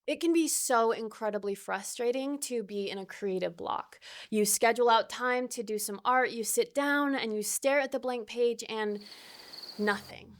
It can be so incredibly frustrating to be in a creative block. You schedule out time to do some art, you sit down and you stare at the blank page and nothing.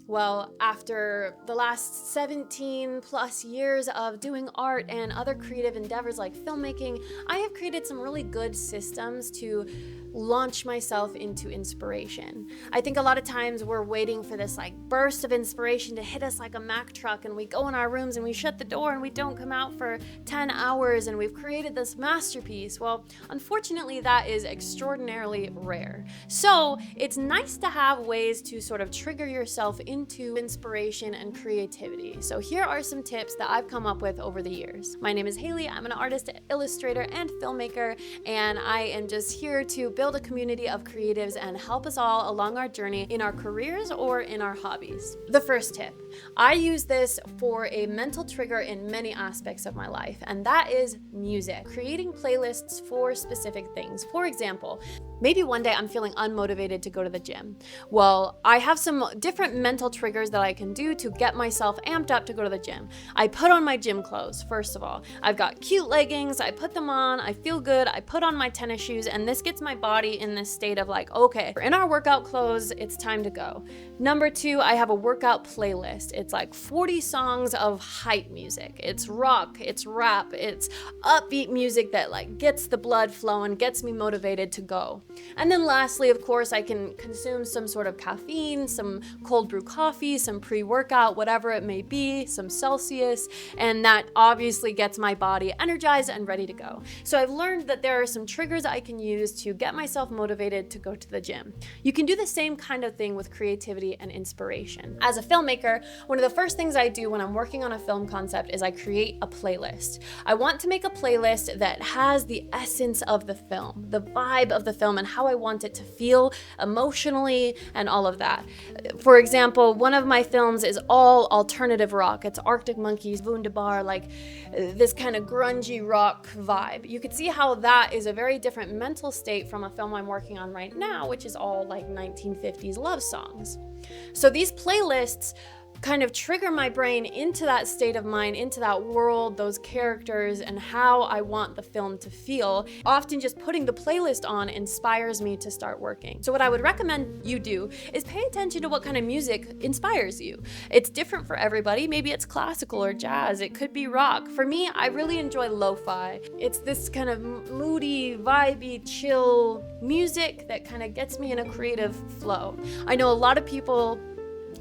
Well, after the last 17 plus years of doing art and other creative endeavors like filmmaking, I have created some really good systems to launch myself into inspiration. I think a lot of times we're waiting for this like burst of inspiration to hit us like a Mack truck, and we go in our rooms and we shut the door and we don't come out for 10 hours and we've created this masterpiece. Well, unfortunately, that is extraordinarily rare. So it's nice to have ways to sort of trigger yourself into inspiration and creativity. So here are some tips that I've come up with over the years. My name is Haley. I'm an artist, illustrator, and filmmaker, and I am just here to build a community of creatives and help us all along our journey in our careers or in our hobbies. The first tip, I use this for a mental trigger in many aspects of my life, and that is music. Creating playlists for specific things. For example, maybe one day I'm feeling unmotivated to go to the gym. Well, I have some different mental triggers that I can do to get myself amped up to go to the gym. I put on my gym clothes, first of all. I've got cute leggings, I put them on, I feel good, I put on my tennis shoes, and this gets my body in this state of like, okay, we're in our workout clothes, it's time to go. Number two, I have a workout playlist. It's like 40 songs of hype music. It's rock, it's rap, it's upbeat music that like gets the blood flowing, gets me motivated to go. And then lastly, of course, I can consume some sort of caffeine, some cold brew coffee, some pre-workout, whatever it may be, some Celsius, and that obviously gets my body energized and ready to go. So I've learned that there are some triggers I can use to get myself motivated to go to the gym. You can do the same kind of thing with creativity and inspiration. As a filmmaker, one of the first things I do when I'm working on a film concept is I create a playlist. I want to make a playlist that has the essence of the film, the vibe of the film, and how I want it to feel emotionally and all of that. For example, one of my films is all alternative rock. It's Arctic Monkeys, Wunderbar, like this kind of grungy rock vibe. You could see how that is a very different mental state from a film I'm working on right now, which is all like 1950s love songs. So these playlists kind of trigger my brain into that state of mind, into that world, those characters, and how I want the film to feel. Often just putting the playlist on inspires me to start working. So what I would recommend you do is pay attention to what kind of music inspires you. It's different for everybody. Maybe it's classical or jazz. It could be rock. For me, I really enjoy lo-fi. It's this kind of moody, vibey, chill music that kind of gets me in a creative flow. I know a lot of people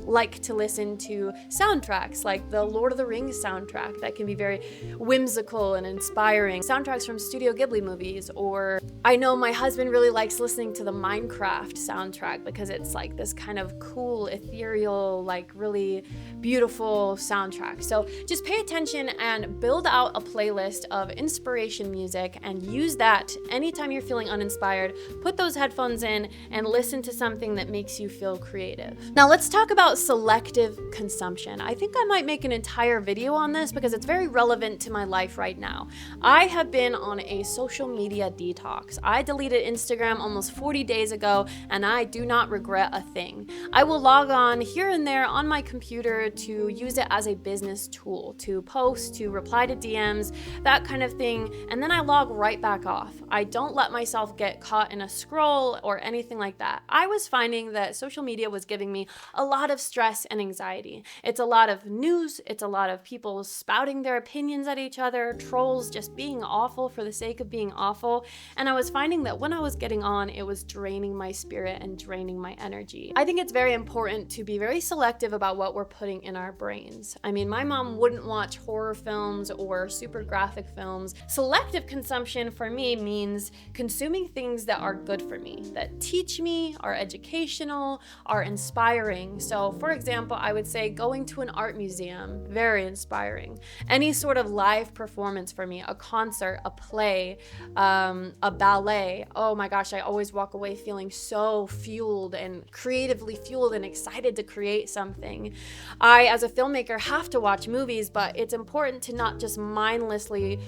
like to listen to soundtracks like the Lord of the Rings soundtrack that can be very whimsical and inspiring. Soundtracks from Studio Ghibli movies, or I know my husband really likes listening to the Minecraft soundtrack because it's like this kind of cool, ethereal, like really beautiful soundtrack. So just pay attention and build out a playlist of inspiration music and use that anytime you're feeling uninspired. Put those headphones in and listen to something that makes you feel creative. Now let's talk about selective consumption. I think I might make an entire video on this because it's very relevant to my life right now. I have been on a social media detox. I deleted Instagram almost 40 days ago, and I do not regret a thing. I will log on here and there on my computer to use it as a business tool, to post, to reply to DMs, that kind of thing, and then I log right back off. I don't let myself get caught in a scroll or anything like that. I was finding that social media was giving me a lot of stress and anxiety. It's a lot of news, it's a lot of people spouting their opinions at each other, trolls just being awful for the sake of being awful, and I was finding that when I was getting on, it was draining my spirit and draining my energy. I think it's very important to be very selective about what we're putting in our brains. I mean, my mom wouldn't watch horror films or super graphic films. Selective consumption for me means consuming things that are good for me, that teach me, are educational, are inspiring. So for example, I would say going to an art museum, very inspiring. Any sort of live performance for me, a concert, a play, a ballet. Oh my gosh, I always walk away feeling so fueled and creatively fueled and excited to create something. I, as a filmmaker, have to watch movies, but it's important to not just mindlessly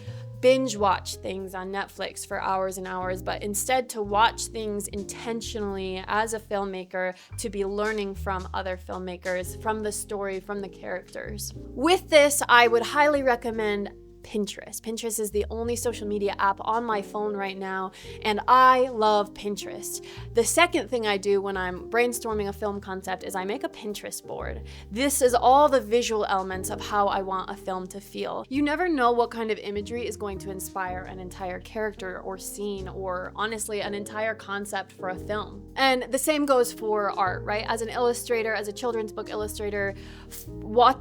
binge watch things on Netflix for hours and hours, but instead to watch things intentionally as a filmmaker, to be learning from other filmmakers, from the story, from the characters. With this, I would highly recommend Pinterest. Pinterest is the only social media app on my phone right now, and I love Pinterest. The second thing I do when I'm brainstorming a film concept is I make a Pinterest board. This is all the visual elements of how I want a film to feel. You never know what kind of imagery is going to inspire an entire character or scene, or honestly, an entire concept for a film. And the same goes for art, right? As an illustrator, as a children's book illustrator,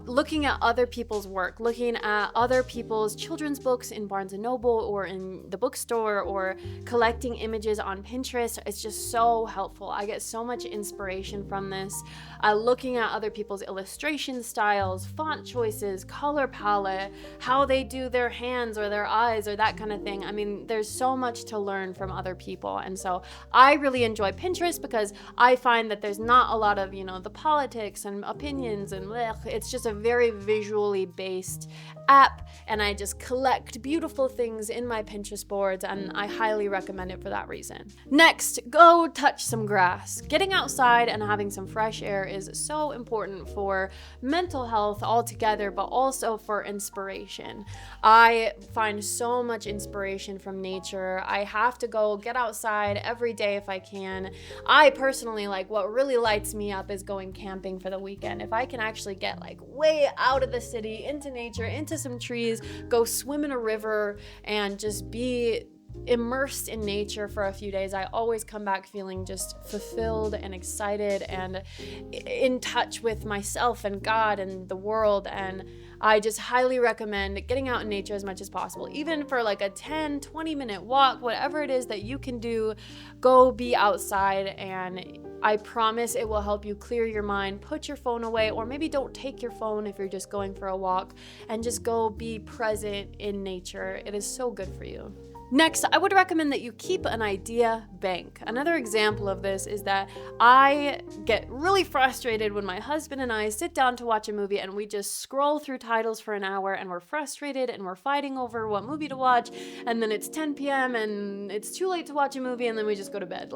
looking at other people's work, looking at other people's children's books in Barnes & Noble or in the bookstore, or collecting images on Pinterest, it's just so helpful. I get so much inspiration from this. Looking at other people's illustration styles, font choices, color palette, how they do their hands or their eyes or that kind of thing. I mean, there's so much to learn from other people. And so I really enjoy Pinterest because I find that there's not a lot of, the politics and opinions and it's just a very visually based app, and I just collect beautiful things in my Pinterest boards, and I highly recommend it for that reason. Next, go touch some grass. Getting outside and having some fresh air is so important for mental health altogether, but also for inspiration. I find so much inspiration from nature. I have to go get outside every day if I can. I personally, what really lights me up is going camping for the weekend. If I can actually get way out of the city, into nature, into some trees, go swim in a river, and just be immersed in nature for a few days, I always come back feeling just fulfilled and excited and in touch with myself and God and the world. And I just highly recommend getting out in nature as much as possible, even for a 10-20 minute walk, whatever it is that you can do. Go be outside, and I promise it will help you clear your mind. Put your phone away, or maybe don't take your phone if you're just going for a walk, and just go be present in nature. It is so good for you. Next, I would recommend that you keep an idea bank. Another example of this is that I get really frustrated when my husband and I sit down to watch a movie and we just scroll through titles for an hour, and we're frustrated and we're fighting over what movie to watch, and then it's 10 p.m. and it's too late to watch a movie, and then we just go to bed.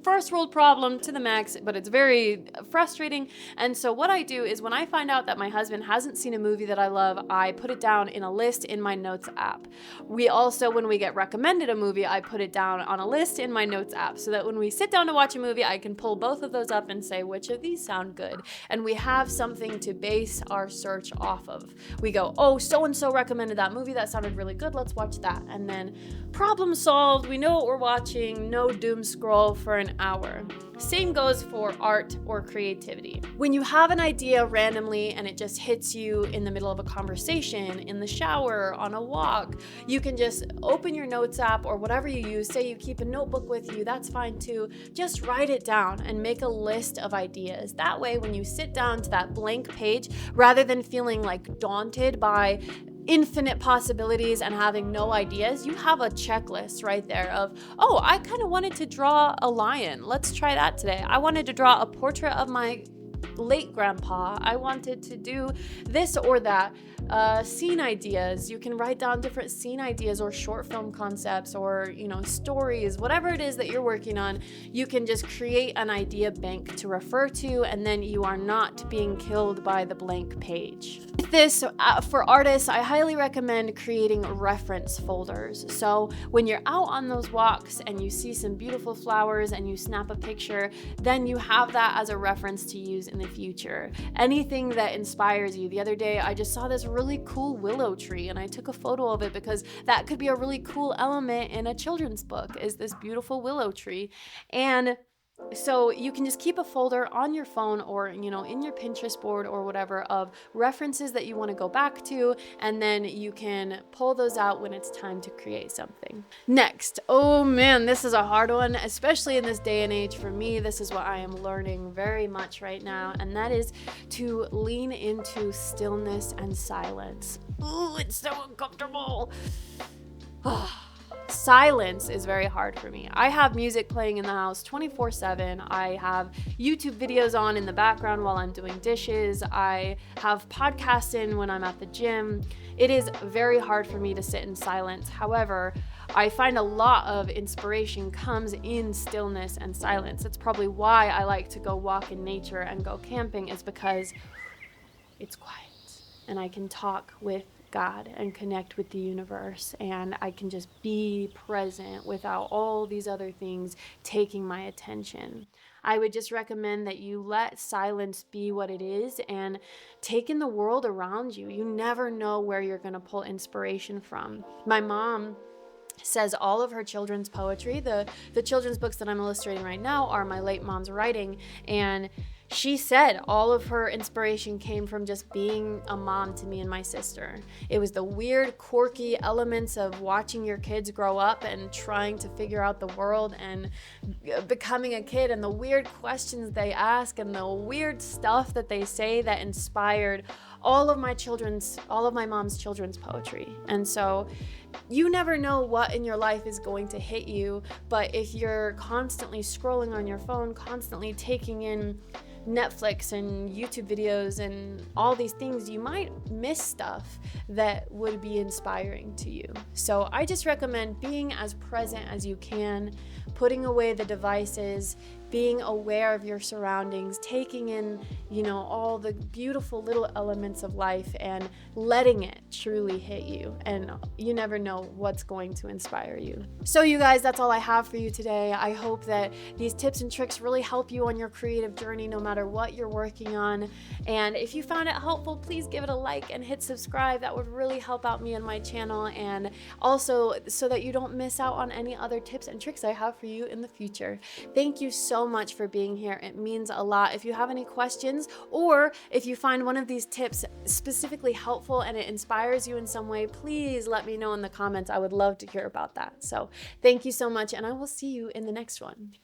First world problem to the max, but it's very frustrating. And so what I do is when I find out that my husband hasn't seen a movie that I love, I put it down in a list in my notes app. We also, when we get recommended a movie, I put it down on a list in my notes app, so that when we sit down to watch a movie, I can pull both of those up and say, which of these sound good? And we have something to base our search off of. We go, oh, so-and-so recommended that movie, that sounded really good, let's watch that. And then problem solved, we know what we're watching, no doom scroll for an hour. Same goes for art or creativity. When you have an idea randomly and it just hits you in the middle of a conversation, in the shower, on a walk, you can just open your notes app or whatever you use. Say you keep a notebook with you, that's fine too. Just write it down and make a list of ideas. That way, when you sit down to that blank page, rather than feeling daunted by infinite possibilities and having no ideas, you have a checklist right there of, oh, I kind of wanted to draw a lion. Let's try that today. I wanted to draw a portrait of my late grandpa. I wanted to do this or that. Scene ideas. You can write down different scene ideas or short film concepts or, stories, whatever it is that you're working on. You can just create an idea bank to refer to, and then you are not being killed by the blank page. With this, for artists, I highly recommend creating reference folders. So when you're out on those walks and you see some beautiful flowers and you snap a picture, then you have that as a reference to use in the future. Anything that inspires you. The other day, I just saw this really cool willow tree, and I took a photo of it because that could be a really cool element in a children's book, is this beautiful willow tree. And so you can just keep a folder on your phone or, in your Pinterest board or whatever of references that you want to go back to, and then you can pull those out when it's time to create something. Next, oh man, this is a hard one, especially in this day and age. For me, this is what I am learning very much right now, and that is to lean into stillness and silence. Ooh, it's so uncomfortable. silence is very hard for me. I have music playing in the house 24/7. I have YouTube videos on in the background while I'm doing dishes. I have podcasts in when I'm at the gym. It is very hard for me to sit in silence. However, I find a lot of inspiration comes in stillness and silence. That's probably why I like to go walk in nature and go camping, is because it's quiet and I can talk with God and connect with the universe, and I can just be present without all these other things taking my attention. I would just recommend that you let silence be what it is and take in the world around you. You never know where you're going to pull inspiration from. My mom says all of her children's poetry, the children's books that I'm illustrating right now are my late mom's writing, and she said all of her inspiration came from just being a mom to me and my sister. It was the weird, quirky elements of watching your kids grow up and trying to figure out the world and becoming a kid, and the weird questions they ask and the weird stuff that they say that inspired all of my mom's children's poetry. And so you never know what in your life is going to hit you, but if you're constantly scrolling on your phone, constantly taking in Netflix and YouTube videos and all these things, you might miss stuff that would be inspiring to you. So I just recommend being as present as you can, putting away the devices, being aware of your surroundings, taking in, all the beautiful little elements of life and letting it truly hit you. And you never know what's going to inspire you. So you guys, that's all I have for you today. I hope that these tips and tricks really help you on your creative journey, no matter what you're working on. And if you found it helpful, please give it a like and hit subscribe. That would really help out me and my channel, and also so that you don't miss out on any other tips and tricks I have for you in the future. Thank you so much for being here. It means a lot. If you have any questions, or if you find one of these tips specifically helpful and it inspires you in some way, please let me know in the comments. I would love to hear about that. So thank you so much, and I will see you in the next one.